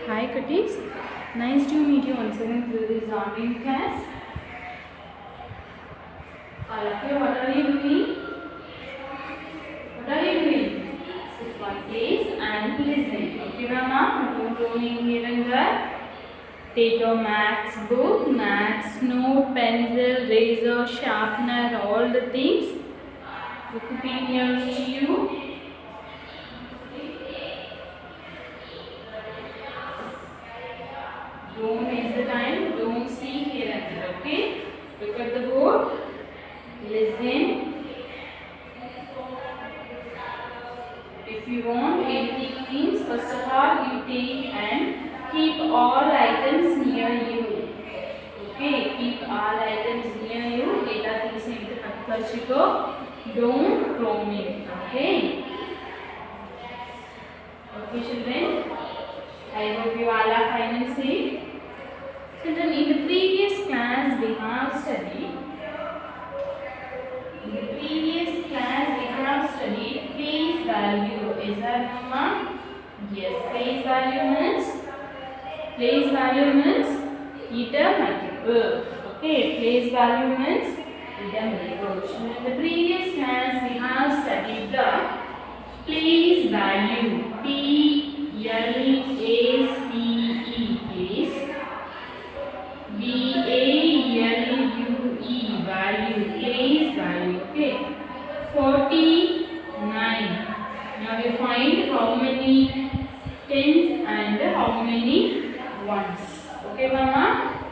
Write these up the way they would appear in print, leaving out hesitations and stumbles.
Hi cuties, nice to meet you once again through this online class. All of you, what are you doing? What are you doing? Sit one place and listen. Okay, Mama, don't roaming here and there. Take your maths book, maths note, pencil, razor, sharpener, all the things. Book near to you. Don't waste the time. Don't see here and there. Okay. Look at the board. Listen. If you want anything means, first of all you take and keep all items near you. Okay, keep all items near you. Data things in the particular don't roaming. Okay. Okay, children. I hope you all are fine and safe. Children, in the previous class we have studied. In the previous class we have studied place value. Is that Mama? Yes, place value means eta multiple. Okay, place value means eta multiple. In the previous class we have studied the place value. P-L-A-C-E, place. V-A-L-U-E, value, place value. Okay, 49. Now we find how many tens and how many ones. Okay, Mama?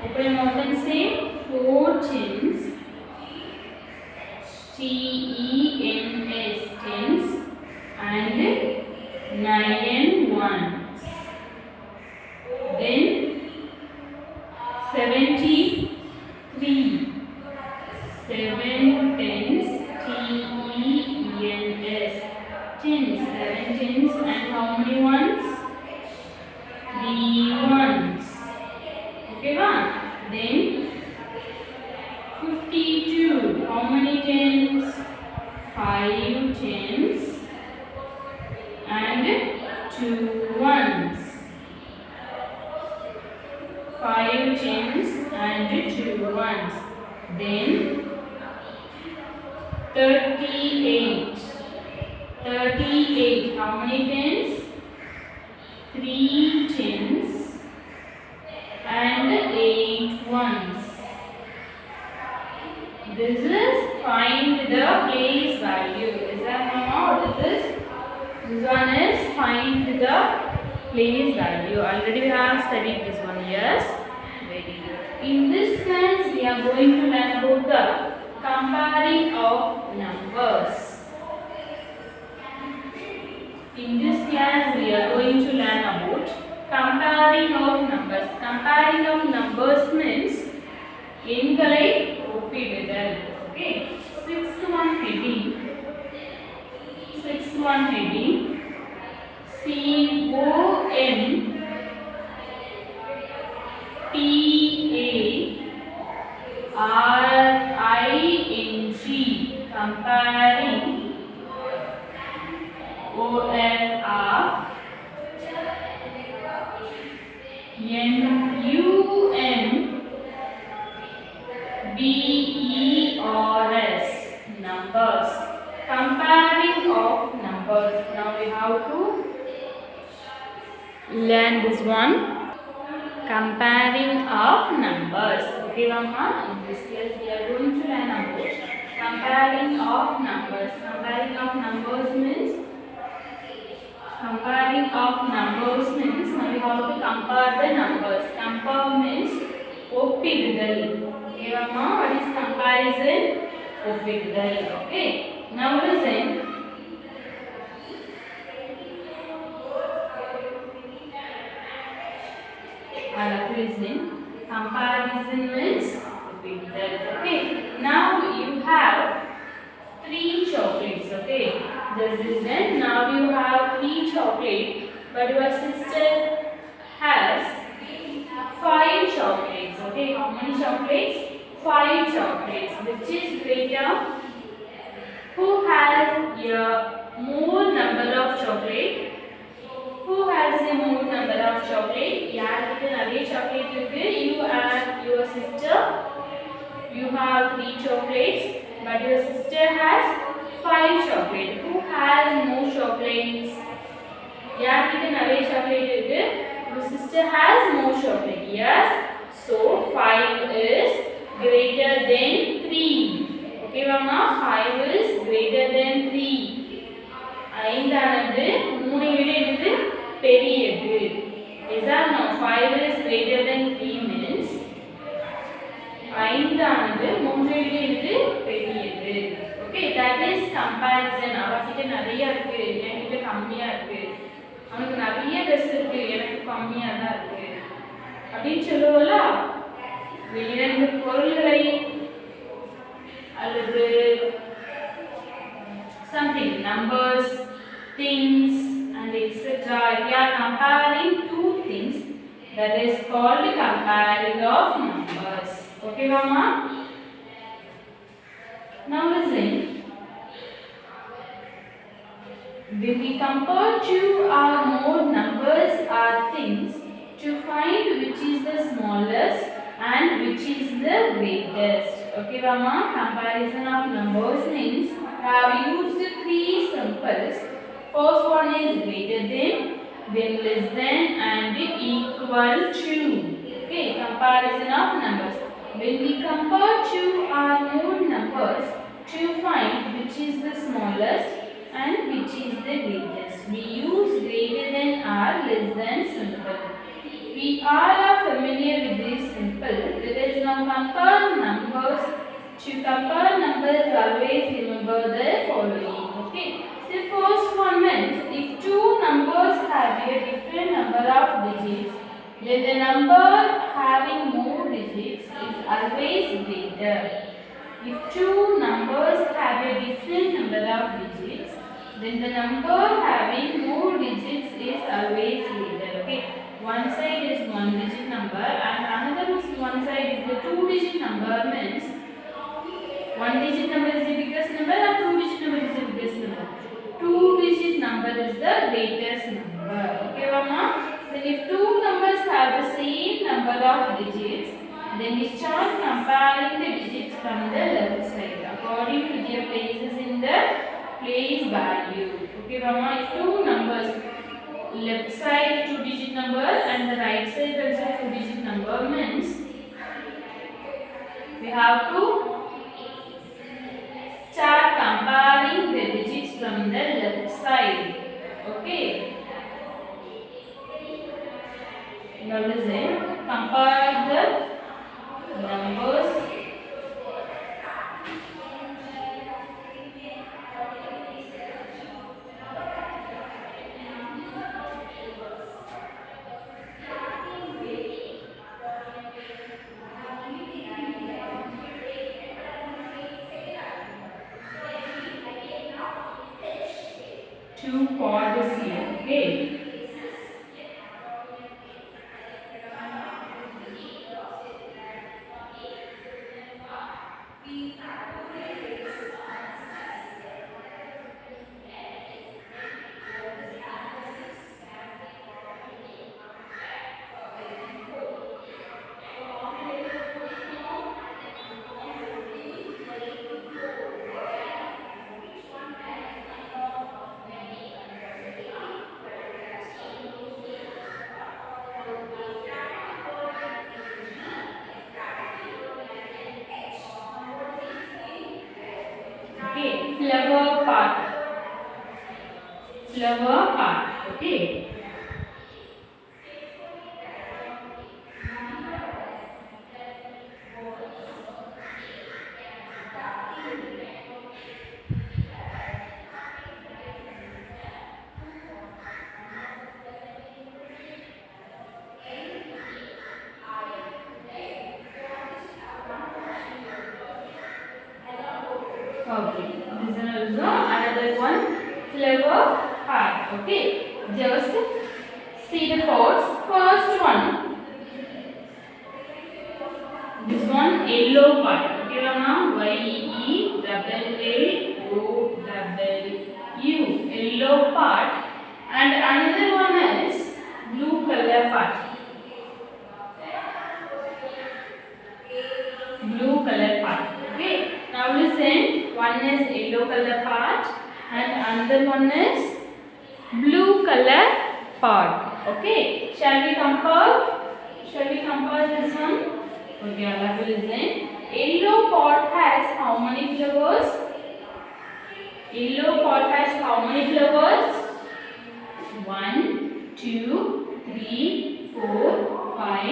Open your mouth and say 4 tens. T-E-N-S, tens, and 9 ones. Then 73. 7 tens. T-E-N-S. Tens, 7 tens, and how many ones? 3 ones. Okay, one. Then 52. How many tens? 5 tens and 2 ones. 5 tens and 2 ones. Then 38. 38. How many tens? 3 tens and 8 ones. This is find the place value. Is that Mama? What is this? This one is find the place value. Already we have studied this one. Yes? Very good. In this class we are going to learn about the comparing of numbers. In this class we are going to learn about comparing of numbers. Comparing of numbers means எண்களை ஒப்பிடுதல். Okay. Sixth one heading. C-O-M-P-A-R-I-N-G, comparing. O-R-N-U-M-B-E-R-S, numbers. Comparing of numbers. Now we have to learn this one. Comparing of numbers. Okay, Mama? In this class we are going to learn about comparing of numbers. Comparing of numbers means now we have to compare the numbers. Compare means ஒப்பிடுதல். Okay, Mama? What is comparison? ஒப்பிடுதல். Okay. Now listen. Listen. Comparison means ஒப்பிடுதல். Okay. Now you have 3 chocolates. Okay. Just listen. Now you have 3 chocolates, but your sister has 5 chocolates. Okay. How many chocolates? 5 chocolates. Which is greater? Who has a more number of chocolate? Who has a more number of chocolate? 3 chocolates, but your sister has 5 chocolates. Who has more chocolates? யார்கிட்ட நிறைய chocolate இருக்கு? Your sister has more chocolate. Yes. So 5 is greater than 3. Okay, Mama. 5 is greater than 3. 5 ஆனது 3 விட என்னது பெரியது. Is that no? 5 is greater than 3 means 5 ஆனது 3 விட என்னது பெரியது. Okay, that is comparison. அவகிட்ட நிறைய இருக்கு, என்கிட்ட கம்மியா இருக்கு. அவனுக்கு நிறைய ட்ரெஸ் இருக்கு, எனக்கு கம்மியா தான் இருக்கு. அப்படின்னு சொல்லுவோம்ல. இரண்டு பொருள்களை அல்லது something, numbers, things and etc. If you are comparing two things, that is called comparing of numbers. Okay, Mama? Now listen. When we compare two or more numbers or things to find which is the smallest and which is the greatest. Okay, Mama? Comparison of numbers means I have used 3 symbols. First one is greater than, then less than and equal to. Okay, comparison of numbers. When we compare two or more numbers to find which is the smallest and which is the greatest, we use greater than or less than symbol. We all are familiar with this symbol. Let us now compare numbers. To compare numbers, always remember the following. Okay. So first one means if two numbers have a different number of digits, then the number having more digits is always greater. If two numbers have a different number of digits, then the number having more digits is always greater. Okay. One side is 1 digit number and another is one side is the 2 digit number means 1 digit number is the biggest number and 2 digit number is the biggest number. 2 digit number is the greatest number. Okay, Mama? Then if two numbers have the same number of digits, then we start comparing the digits from the left side according to their places in the place value. Okay, Mama? If two numbers, left side 2 digit number and the right side also 2 digit number means we have to start comparing the digits from the left side. Okay. Now listen. Compare the numbers. Two chords here. Okay. Flower part. Flower part. Okay. Okay. This is also another one, flower part. Okay. Just see the chords. First one. This one, yellow part. Okay, Mama. Y-E-L-L-O-W. Yellow part. And another one is blue color part. Blue color part. Okay. another one is blue color pot. Okay, shall we compare? Shall we compare this one? Okay, all of you listen. Yellow pot has how many flowers? Yellow pot has how many flowers? 1, 2, 3, 4, 5,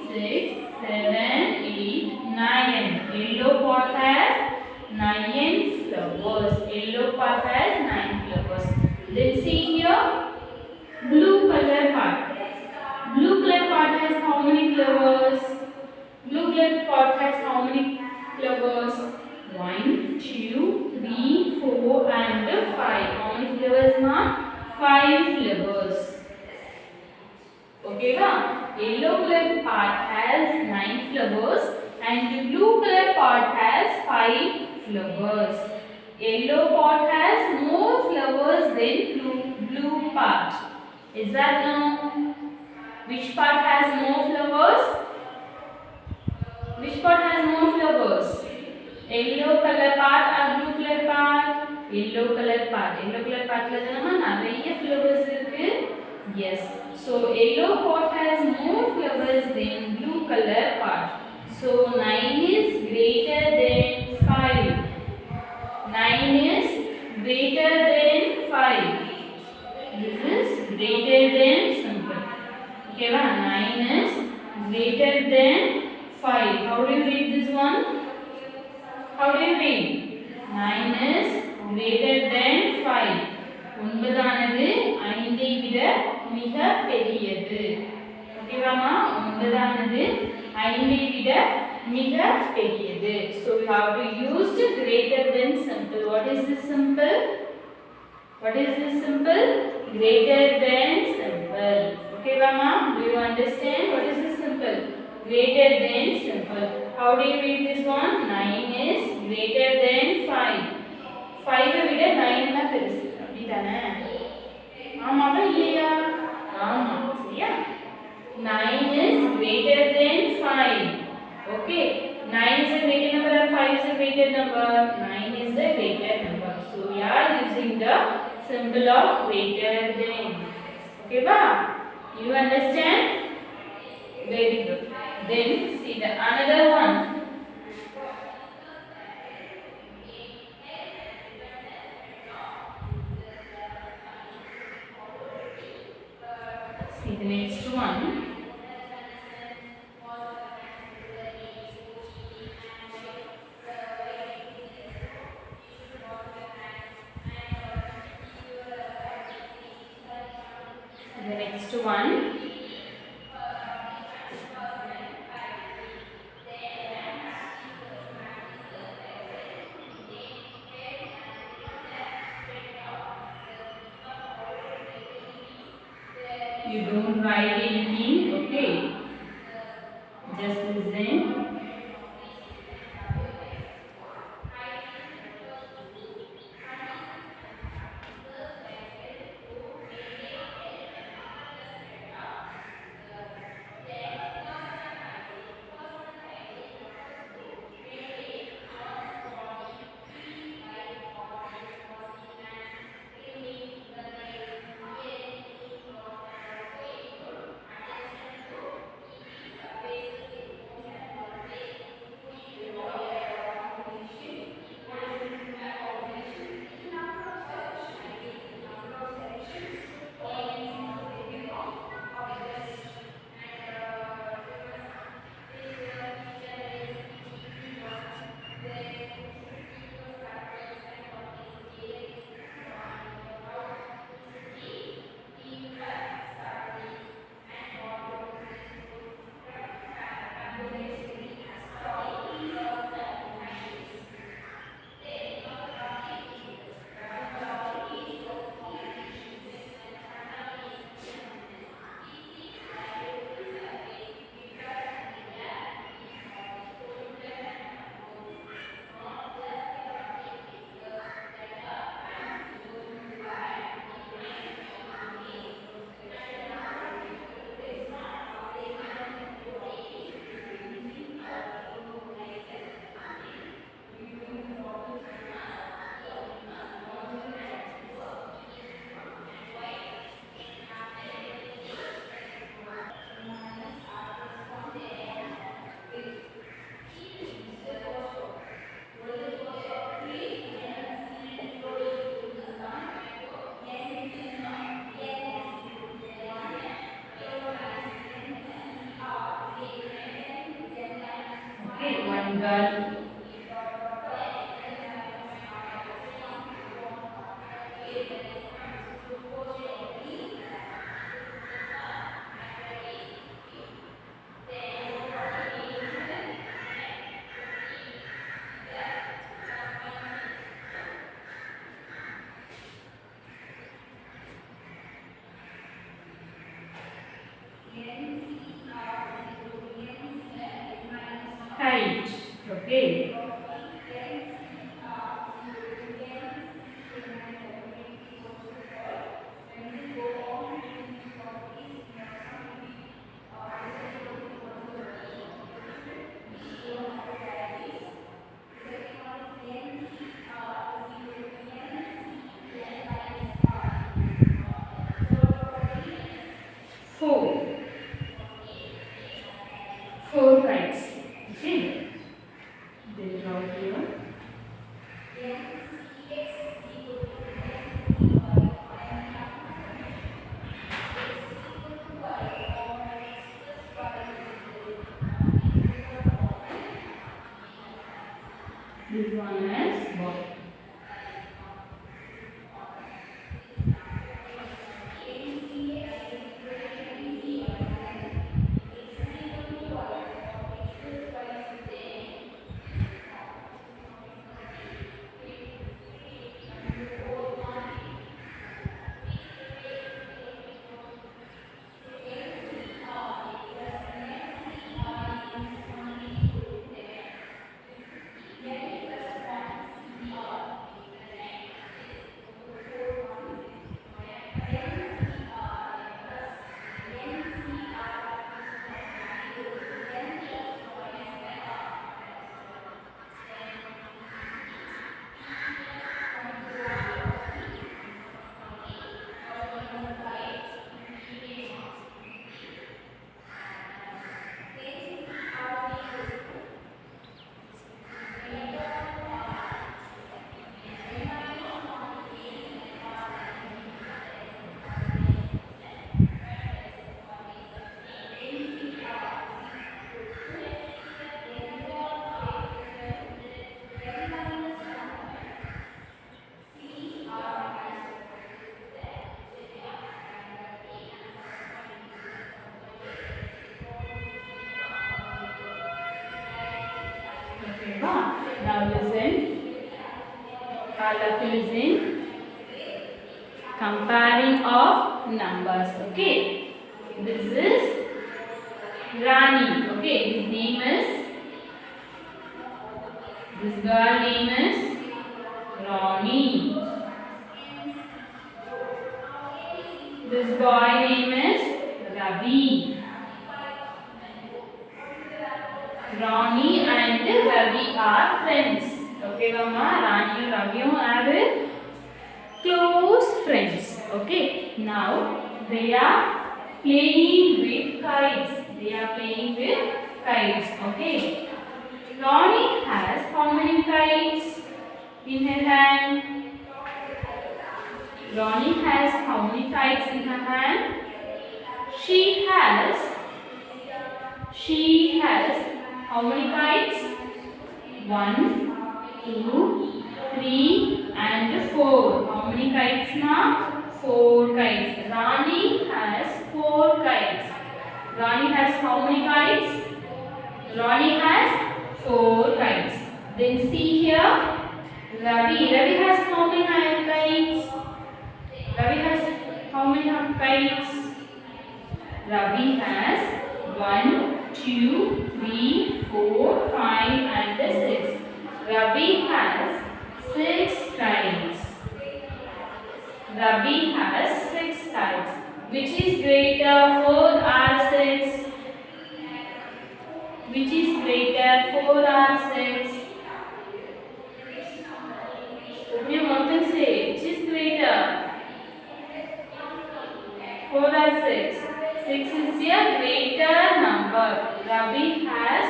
6, 7, 8, 9. Yellow pot has 9 flowers. Yellow pot has 9 flowers. Then see here, blue color pot. Blue color pot has how many flowers? Blue color pot has how many flowers? 1, 2, 3, 4 and 5. How many flowers now? 5 flowers. Okay, na? Yellow color pot has 9 flowers and blue color pot has 5 flowers. Yellow pot has more flowers than blue pot. Is that no? Which pot has more flowers? Which pot has more flowers? Yellow color pot or blue color pot? Yellow color pot. Yellow color pot la thanama nariya flowers irukku. Yes. So yellow pot has more flowers than blue color pot. So 9 is greater than 5. 9 is greater than 5. This is greater than simple. Okay, 9 is greater than 5. How do you read this one? How do you read? 9 is greater than 5. ஒன்பதானது 5 ஐ விட மிக பெரியது. ஓகேவாமா? ஒன்பதானது 5 ஐ விட மிக பெரியது. So we have to use greater than simple. What is this simple? What is this simple? Greater than simple. Okay, Mama? Do you understand? What is this simple? Greater than simple. How do you read this one? 9 is greater than 5. 5 விட 9 தான் பெருசு. அப்படிதானே? ஆமாவா இல்லையா? ஆமா. சரியா? 9 is greater than 5. Okay. 9 is a greater number or 5 is a greater number? 9 is a greater number. So we are using the symbol of greater than. Okay, ba? You understand? Very good. Then see the another one. See the next one. The next one. You don't write anything, okay? Just listen. girl. Kite. Okay. Four. Four kites. Okay. They draw here. This one is ball. Okay, now listen. Colorful listen. Comparing of numbers. Okay. This is Rani. Okay. His name is. This girl name is Ronnie. This boy name is Ravi. Ronnie and Ravi are friends. Okay, Mama. Rani and Ravi are close friends. Okay. Now they are playing with kites. They are playing with kites. Okay. Ronnie has how many kites in her hand? Ronnie has how many kites in her hand? She has how many kites? 1, 2, 3 and 4. How many kites now? 4 kites. Rani has 4 kites. Rani has how many kites? Rani has 4 kites. Then see here. Ravi has how many kites? Ravi has how many kites? Ravi has 1, 2, 3, 4, 5 and 6. Ravi has 6 kites. Ravi has 6 kites. Which is greater, 4 or 6? Which is greater, 4 or 6? Open your mouth and say, which is greater? 4 or 6? 6 is a greater number. Ravi has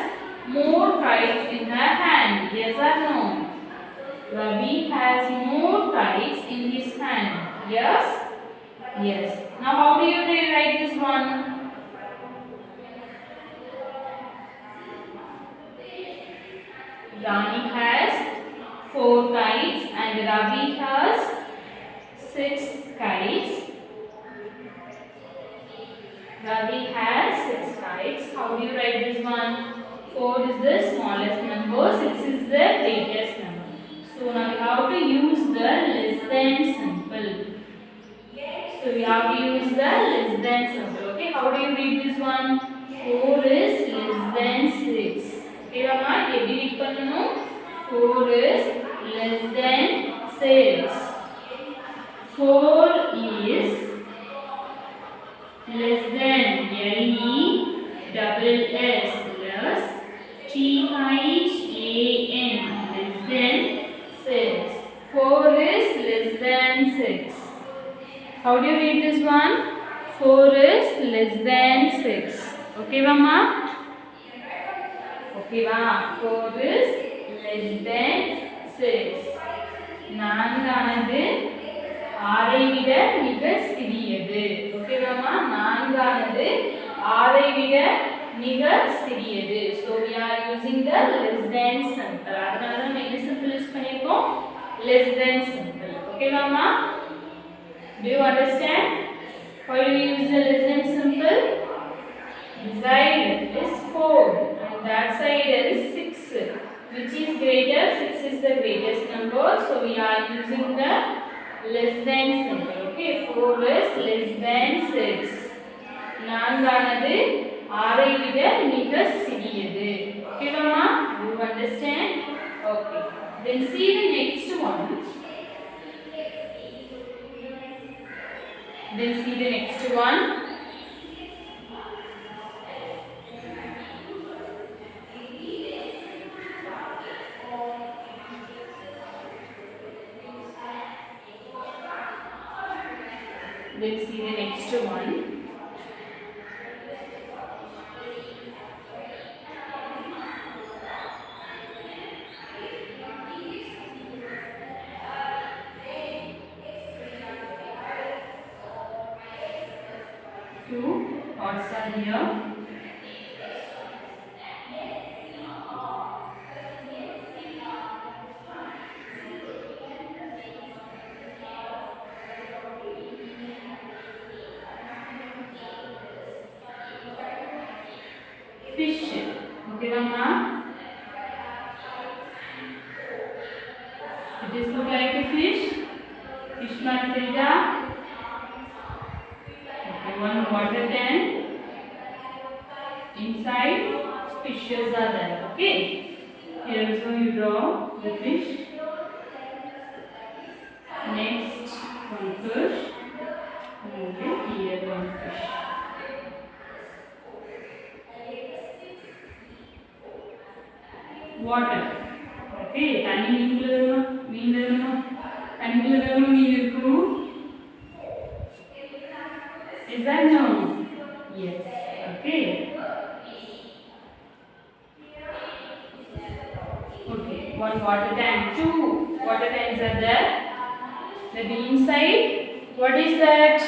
more kites in her hand. Yes or no? Ravi has more kites in his hand. Yes? Yes. Now how do you rewrite this one? Rani has 4 kites and Ravi has 6 kites. Ravi has 6 kites. How do you write this one? 4 is the smallest number, 6 is the greatest number. So now we have to use the less than symbol. So we have to use the less than symbol. Okay, how do you read this one? 4 is less than 6. Okay, Mama, எப்படி read பண்ணனும்? 4 is less than 6. 4 is less than LESS less THAN less than 6. 4 is less than 6. How do you read this one? 4 is less than 6. Okay, Mama? Okay, Mama. 4 is less than 6. 4 ஆனது 6 ஐ விட மிக சிறியது. Okay, Mama? 4 ஆனது 6 ஐ விட மிக சிறியது. So we are using the less than symbol. அதனால நம்ம என்ன symbol யூஸ் பண்ணிருக்கோம்? Less than symbol. Okay, Mama? Do you understand? Why do we use the less than symbol? This side is 4 and that side is 6. Which is greater? 6 is the greatest number. So we are using the less than symbol. Okay, 4 is less than 6. 4 ஆனது 6 ஐ விட மிக சிறியது. Okay, Mama? Do you understand? Okay. Then see the next one. Then see the next one. Then see the next one. Two pots are here. Fish. Okay, Mama? It is look like a fish. Fish Matilda. Okay, one water tank. Inside fishes are there. Okay. Here also you draw the fish. Next one fish. Okay, here one fish. Water. Okay, tani mean irukku. Is that no? Yes. Okay. Okay, one water tank, 2 water tanks are there. The inside, what is that?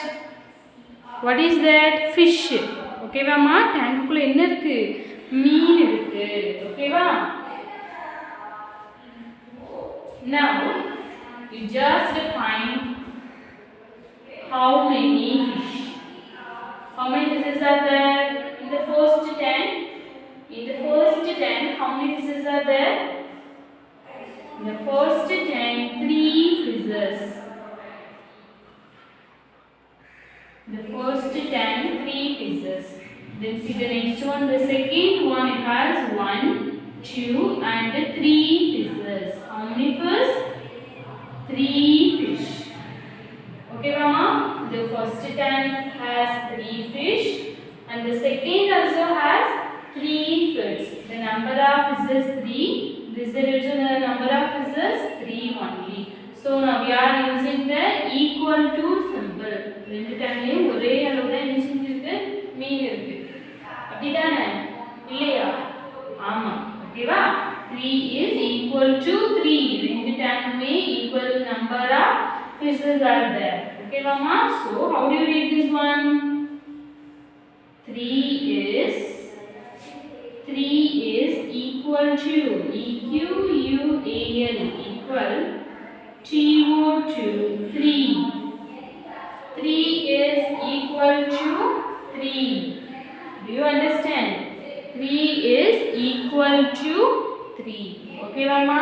What is that? Fish. Okay, Mama? Tank குள்ள என்ன இருக்கு? மீன் இருக்கு. Okay வா? Now, you just find how many fish. How many fishes are there in the first tank? In the first tank, how many fishes are there? In the first tank, 3 fishes. The first tank, 3 fishes. Then see the next one. The second one, it has 1, 2 and 3 fishes. How many fish? 3 fish. Okay, Mama? The first tank has 3 fish and the second also has 3 fish. The number of fishes 3. This is the number of fishes 3 only. So now we are using the equal to symbol. ரெண்டு டைம்லயும் ஒரே அளவு தான் என்ன செஞ்சிருக்கு? மீன் இருக்கு. அப்படிதானே? இல்லையா? ஆமா. ஓகேவா? 3 is equal to 3. ரெண்டு டைம்லயுமே equal number of fishes are there. Okay, Mama? So how do you read this one? 3 is equal to, EQUAL, equal, TO2, 3. 3 is equal to 3. Do you understand? 3 is equal to 3. Okay, Mama?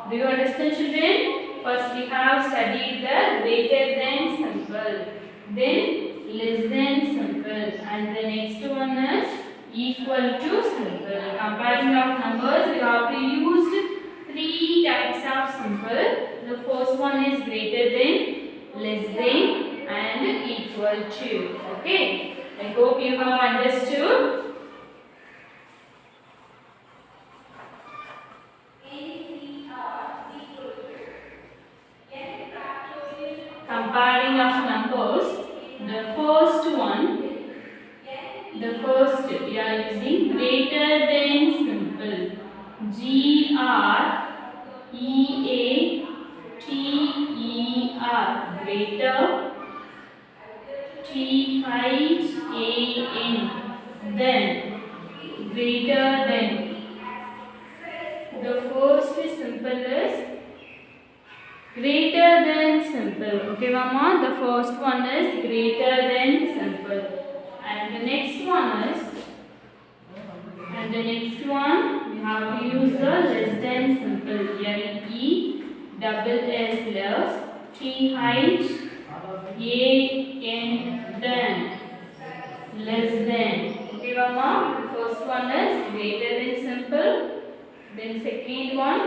Do you understand, children? First we have studied the greater than symbol, then less than symbol, and the next one is equal to symbol. Comparing of numbers, we have to use 3 types of symbol. The first one is greater than, less than, and equal to. Okay? I hope you have understood. Comparing of numbers, the first we are using greater than symbol, GREATER, greater, THAN, then, greater than. The first symbol is greater than symbol. Okay, Mama? The first one is greater than symbol. And the next one we have to use the less than symbol. LE, double S, less, THAN, then, less than. Okay, Mama? The first one is greater than symbol. Then second one,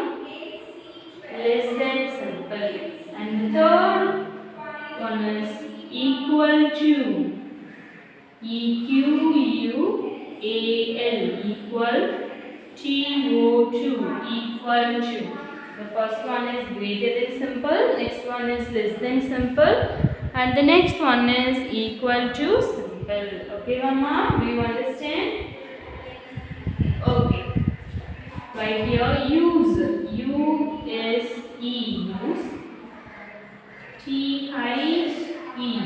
less than symbol, and the third one is equal to, EQUAL, equal, TO2, equal to. The first one is greater than symbol, next one is less than symbol, and the next one is equal to symbol. Okay, Mama? Do you understand? Okay. Right here, use, USE, use, THEED, SYN,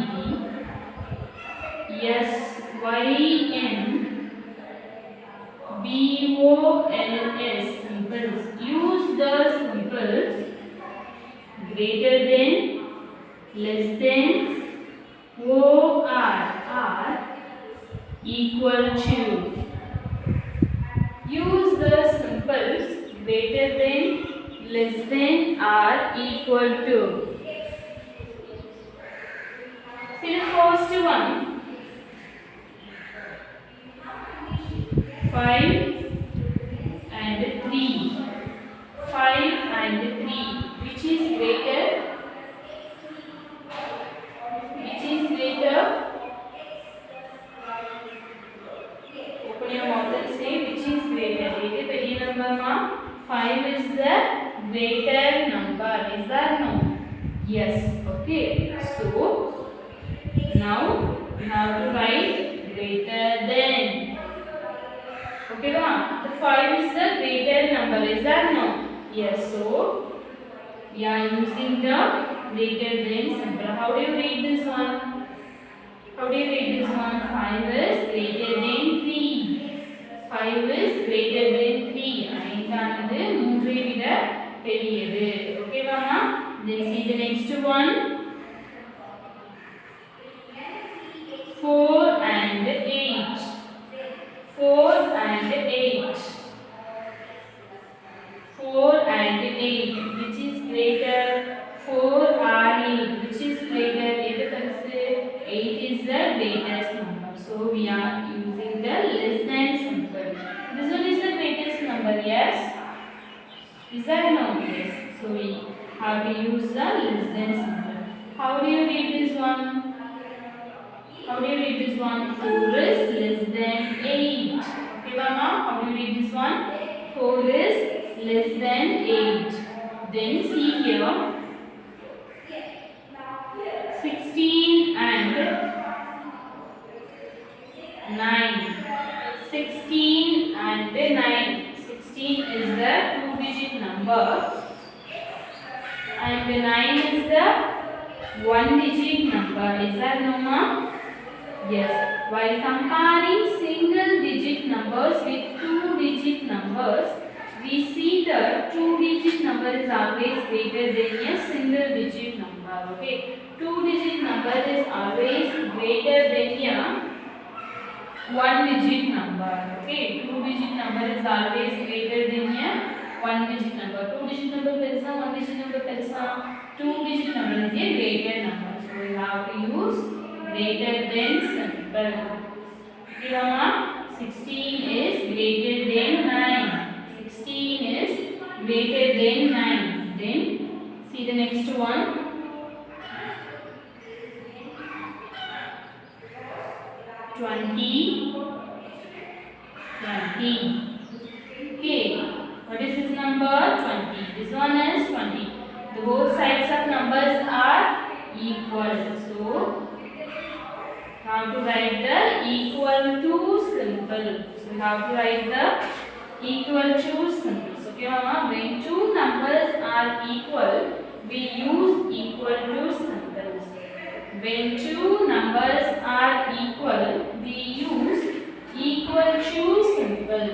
BOLS, symbols. Use the symbols greater than, less than, OR, equal to. Use the symbols greater than, less than, or equal to. See the first one, 5 and 3. 5 and 3. Which is greater? Which is greater? Open your mouth and say which is greater. Greater number ma? 5 is the greater number. Is that no? Yes. Okay. So now we have to write greater than. Okay, ma? The 5 is the greater number. Is that no? Yes. So we are using the greater than symbol. How do you read this one? How do you read this one? 5 is greater than 3. 5 is greater than 3. ஐந்தானது 3 ஐ விட பெரியது. Okay, mama? Then see the next one. 4 and 8. 4 and 8. 4 and 8. Which is greater? 4 or 8. Which is greater? 8 is the greatest number. So we are using the less than symbol. This one is the greatest number, yes? Is that no? Yes. So we have to use the less than symbol. How do you read this one? How do you read this one? 4 is less than 8. Okay, mama? How do you read this one? 4 is less than 8. Then see here. 16 and 9. 16 and 9. 16 is the 2-digit number and 9 is the 1-digit number. Is that no, ma? Yes. While comparing single digit numbers with 2-digit numbers, is always greater than a single digit number. Okay, two digit number is always greater than a one digit number. Okay, two digit number is always greater than a one digit number. Two digit number perisa, one digit number perisa. Two digit number is a greater number. So we have to use greater than simple. Okay, Mama. 16 is greater than 9. 16 is greater than 9. Then see the next one. 20. 20. Okay, what is this number? 20. This one is 20. The both sides of numbers are equal. So, have to write the equal to simple. So, we have to write the equal to symbols. Okay, Mama? When two numbers are equal, we use equal to symbols. When two numbers are equal, we use equal to symbol.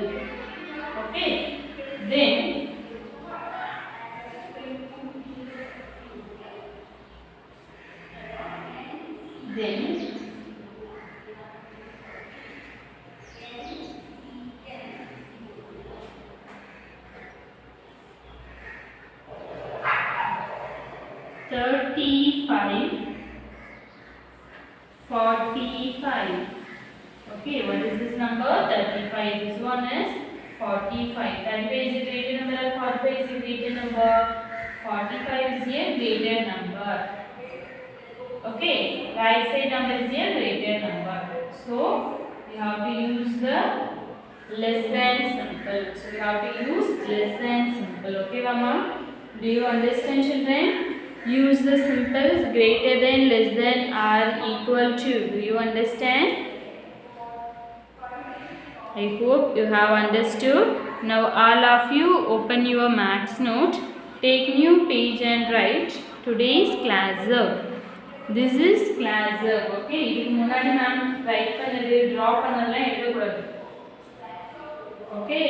Okay, then 35, 45. Okay, what is this number? 35. This one is 45. 35 is a greater number or 45 is a greater number? 45 is a greater number. Okay, right side number is a greater number. So, we have to use the less than symbol. So, we have to use less than symbol. Okay, Mama? Do you understand, children? Use the symbols greater than, less than, or equal to. Do you understand? I hope you have understood. Now all of you open your maths note. Take new page and write today's class work. This is class work. Okay, இதுக்கு முன்னாடி நான் write பண்ணது draw பண்ணதெல்லாம் எழுத கூடாது. Okay,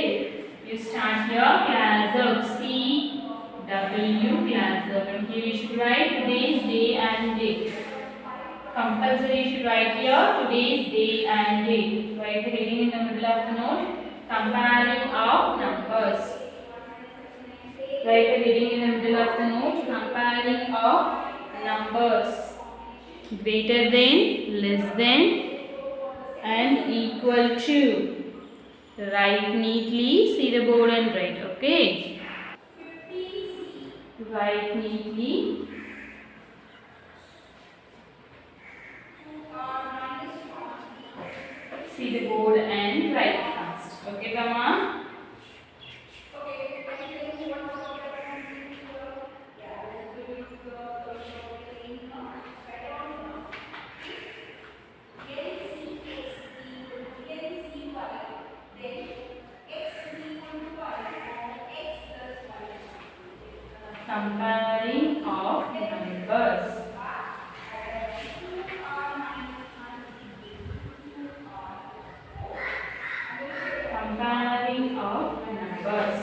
you start your class work. CW class work. And here you should write today's day and date. Compulsory you should write here today's day and date. Write the heading in the middle of the note. Comparing of numbers. Write the heading in the middle of the note. Comparing of numbers. Greater than, less than, and equal to. Write neatly. See the board and write. Okay. Write neatly. See the board and write fast. Okay, Mama? Comparing of numbers. Comparing of numbers.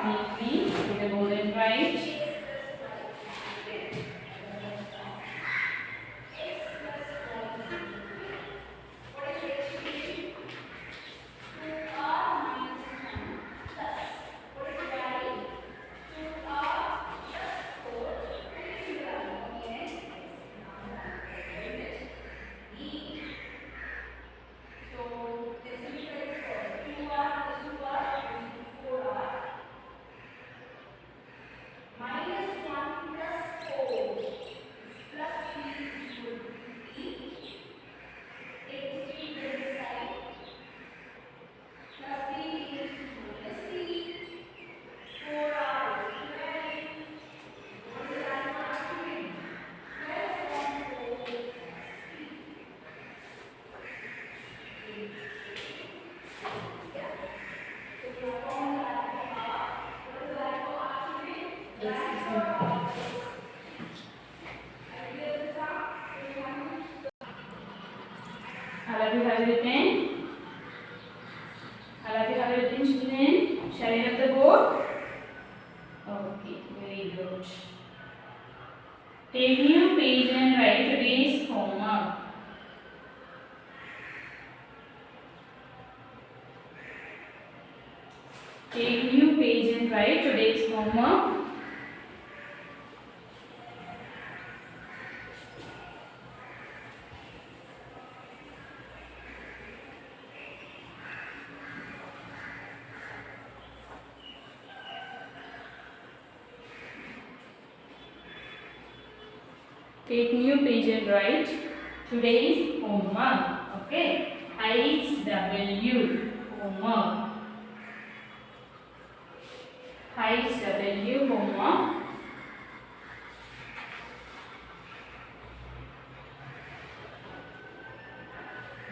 Neatly, see the board and write. Have you written? Have you written, children? Shall I have the board? Okay, very good. Take new page and write today's homework. Take new page and write today's homework. Take new page and write today's homework. Okay. HW homework. HW homework.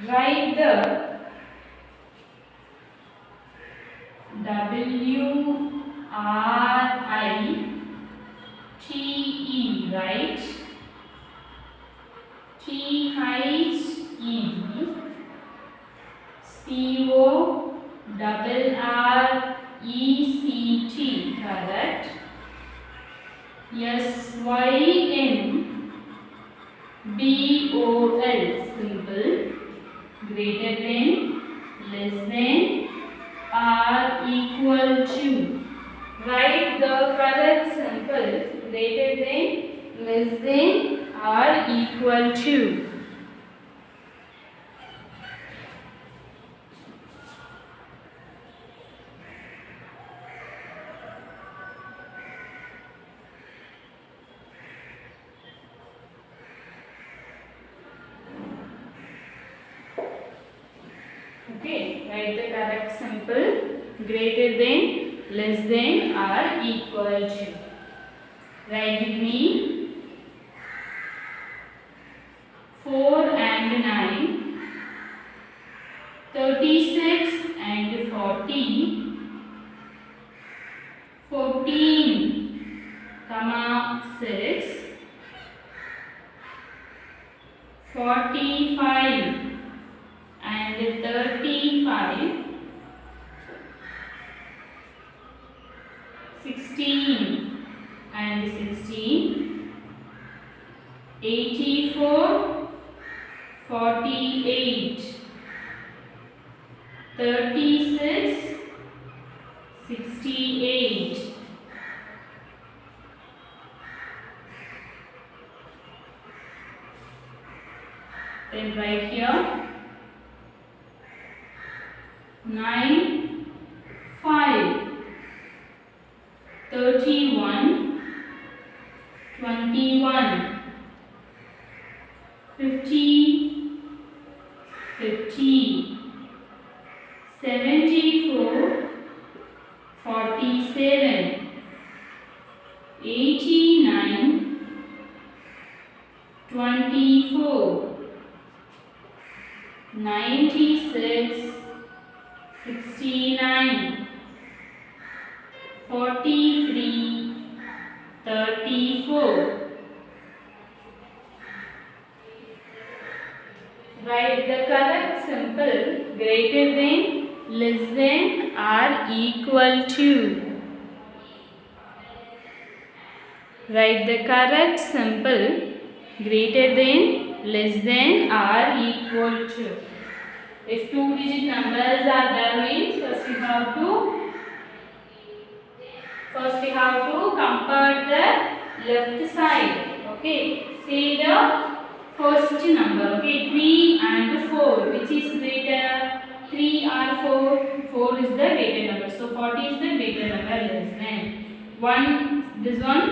Write the WRITE, right? CORRECT, correct. SYMBOL, simple. Greater than, less than, or equal to. Write the correct symbol. Greater than, less than, or equal to. Okay, write the correct symbol. Greater than, less than, or equal to. Write with me. 4 and 9, 36 and 40, 14, 6, 45 and 35, 16 and 16, 84, 48, 36, 68. Then write here 9, 5, 31, 21, 50, 50, 74, 47, 89, 24, 96, 69, 43, 34. Write the correct symbol greater than, less than, or equal to. Write the correct symbol greater than, less than, or equal to. If 2-digit numbers are there, means first we have to compare the left side. Okay. See the first number. Okay. 3 and 4. Which is greater? 3 or 4? 4 is the greater number. So 40 is the greater number, less than. 1. This one.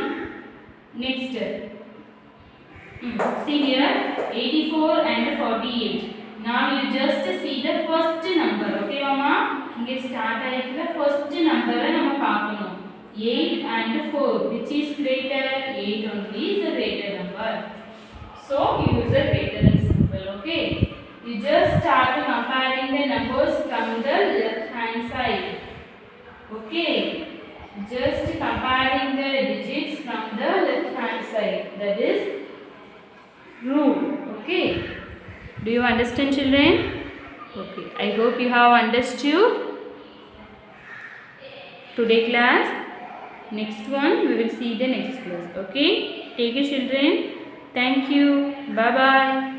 Next. See here. 84 and 48. Now you just see the first number. Okay, Mama? Here start the first number. 8 and 4. Which is greater? 8 only is a greater number. So use a greater than symbol. Okay? You just start comparing the numbers from the left hand side. Okay? Just comparing the digits from the left hand side. That is rule. Okay? Do you understand, children? Okay, I hope you have understood today class. Next one, we will see the next class. Okay, take care, children. Thank you. Bye bye.